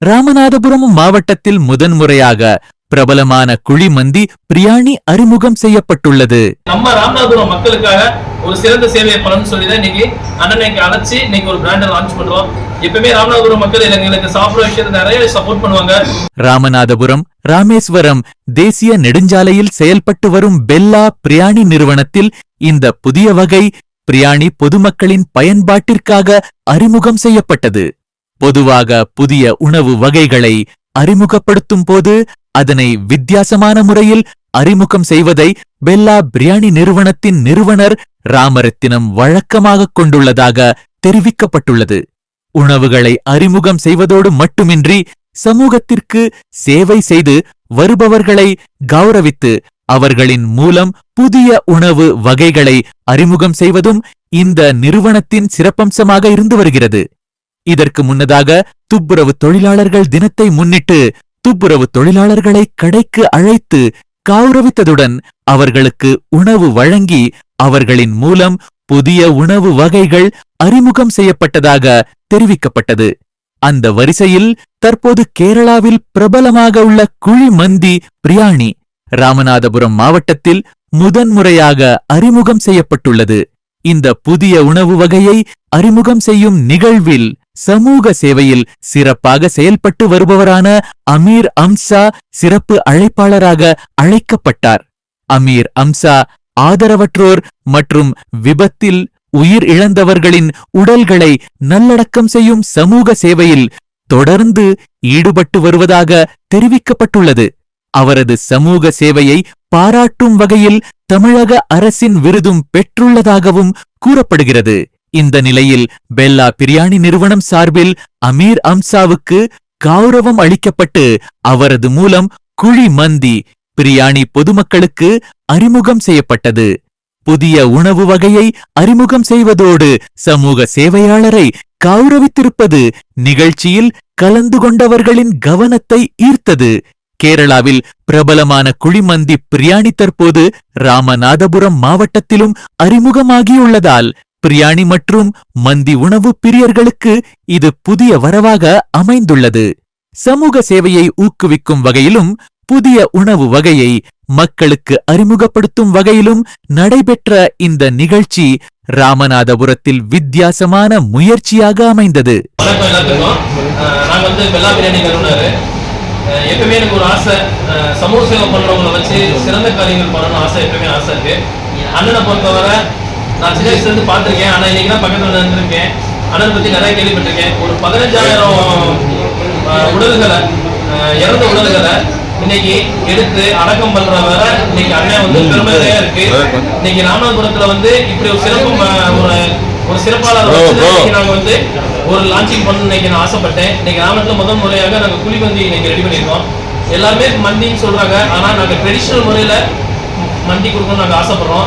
ராமநாதபுரம் மாவட்டத்தில் முதன்முறையாக பிரபலமான குழிமந்தி பிரியாணி அறிமுகம் செய்யப்பட்டுள்ளது. நம்ம ராமநாதபுரம் மக்களுக்காக ஒரு சிறந்த சேவையை பண்ணணும்னு சொல்லிதான் இன்னைக்கு அண்ணனுக்கு அழைச்சி இன்னைக்கு ஒரு பிராண்டை லான்ச் பண்றோம். எப்பவுமே ராமநாதபுரம் மக்கள் எங்களுக்கு சாப்பிடுற விஷயத்தை நிறைய சப்போர்ட் பண்ணுவாங்க. ராமநாதபுரம் ராமேஸ்வரம் தேசிய நெடுஞ்சாலையில் செயல்பட்டு வரும் பெல்லா பிரியாணி நிறுவனத்தில் இந்த புதிய வகை பிரியாணி பொதுமக்களின் பயன்பாட்டிற்காக அறிமுகம் செய்யப்பட்டது. பொதுவாக புதிய உணவு வகைகளை அறிமுகப்படுத்தும் போது அதனை வித்தியாசமான முறையில் அறிமுகம் செய்வதை பெல்லா பிரியாணி நிறுவனத்தின் நிறுவனர் ராமரத்தினம் வழக்கமாக கொண்டுள்ளதாக தெரிவிக்கப்பட்டுள்ளது. உணவுகளை அறிமுகம் செய்வதோடு மட்டுமின்றி சமூகத்திற்கு சேவை செய்து வருபவர்களை கௌரவித்து அவர்களின் மூலம் புதிய உணவு வகைகளை அறிமுகம் செய்வதும் இந்த நிறுவனத்தின் சிறப்பம்சமாக இருந்து வருகிறது. இதற்கு முன்னதாக துப்புரவு தொழிலாளர்கள் தினத்தை முன்னிட்டு துப்புரவு தொழிலாளர்களை கடைக்கு அழைத்து கௌரவித்ததுடன் அவர்களுக்கு உணவு வழங்கி அவர்களின் மூலம் புதிய உணவு வகைகள் அறிமுகம் செய்யப்பட்டதாக தெரிவிக்கப்பட்டது. அந்த வரிசையில் தற்போது கேரளாவில் பிரபலமாக உள்ள குழிமந்தி பிரியாணி ராமநாதபுரம் மாவட்டத்தில் முதன்முறையாக அறிமுகம் செய்யப்பட்டுள்ளது. இந்த புதிய உணவு வகையை அறிமுகம் செய்யும் நிகழ்வில் சமூக சேவையில் சிறப்பாக செயல்பட்டு வருபவரான அமீர் அம்சா சிறப்பு அழைப்பாளராக அழைக்கப்பட்டார். அமீர் அம்சா ஆதரவற்றோர் மற்றும் விபத்தில் உயிர் இழந்தவர்களின் உடல்களை நல்லடக்கம் செய்யும் சமூக சேவையில் தொடர்ந்து ஈடுபட்டு வருவதாக தெரிவிக்கப்பட்டுள்ளது. அவரது சமூக சேவையை பாராட்டும் வகையில் தமிழக அரசின் விருதும் பெற்றுள்ளதாகவும் கூறப்படுகிறது. இந்த நிலையில் பெல்லா பிரியாணி நிறுவனம் சார்பில் அமீர் அம்சாவுக்கு கௌரவம் அளிக்கப்பட்டு அவரது மூலம் குழிமந்தி பிரியாணி பொதுமக்களுக்கு அறிமுகம் செய்யப்பட்டது. புதிய உணவு வகையை அறிமுகம் செய்வதோடு சமூக சேவையாளரை கௌரவித்திருப்பது நிகழ்ச்சியில் கலந்து கொண்டவர்களின் கவனத்தை ஈர்த்தது. கேரளாவில் பிரபலமான குழிமந்தி பிரியாணி தற்போது ராமநாதபுரம் மாவட்டத்திலும் அறிமுகமாகியுள்ளதால் பிரியாணி மற்றும் மந்தி உணவு பிரியர்களுக்கு இது புதிய வரவாக அமைந்துள்ளது. சமூக சேவையை ஊக்குவிக்கும் வகையிலும் புதிய உணவு வகையை மக்களுக்கு அறிமுகப்படுத்தும் வகையிலும் நடைபெற்ற இந்த நிகழ்ச்சி ராமநாதபுரத்தில் வித்தியாசமான முயற்சியாக அமைந்தது. எப்பவுமே எனக்கு ஒரு ஆசை, சமூக சேவை பண்றவங்களை வச்சு சிறந்த காரியங்கள் பண்ணணும்னு ஆசை, எப்பவுமே ஆசை இருக்கு. அண்ணனை பொறுத்தவரை நான் சின்ன வயசுல இருந்து பார்த்திருக்கேன். ஆனா இன்னைக்கு தான் பக்கத்துல இருந்திருக்கேன். அண்ணனை பத்தி நிறைய கேள்விப்பட்டிருக்கேன். ஒரு 15,000 உடல்களை, இறந்த உடல்களை இன்னைக்கு எடுத்து அடக்கம் பண்ற வர இன்னைக்கு அண்ணன் பெருமையா இருக்கு. இன்னைக்கு ராமநாதபுரத்துல இப்படி ஒரு சிறப்பு ஒரு சிறப்பாளர் நாங்க ஒரு லான்ச்சிங் பண்ண இன்னைக்கு நான் ஆசைப்பட்டேன். இன்னைக்கு ராமநாதத்துல முதல் முறையாக நாங்க குழிமந்தி இன்னைக்கு ரெடி பண்ணிருக்கோம். எல்லாருமே மந்தின்னு சொல்றாங்க, ஆனா நாங்க ட்ரெடிஷனல் முறையில மந்தி கொடுக்கணும்னு நாங்க ஆசைப்படுறோம்.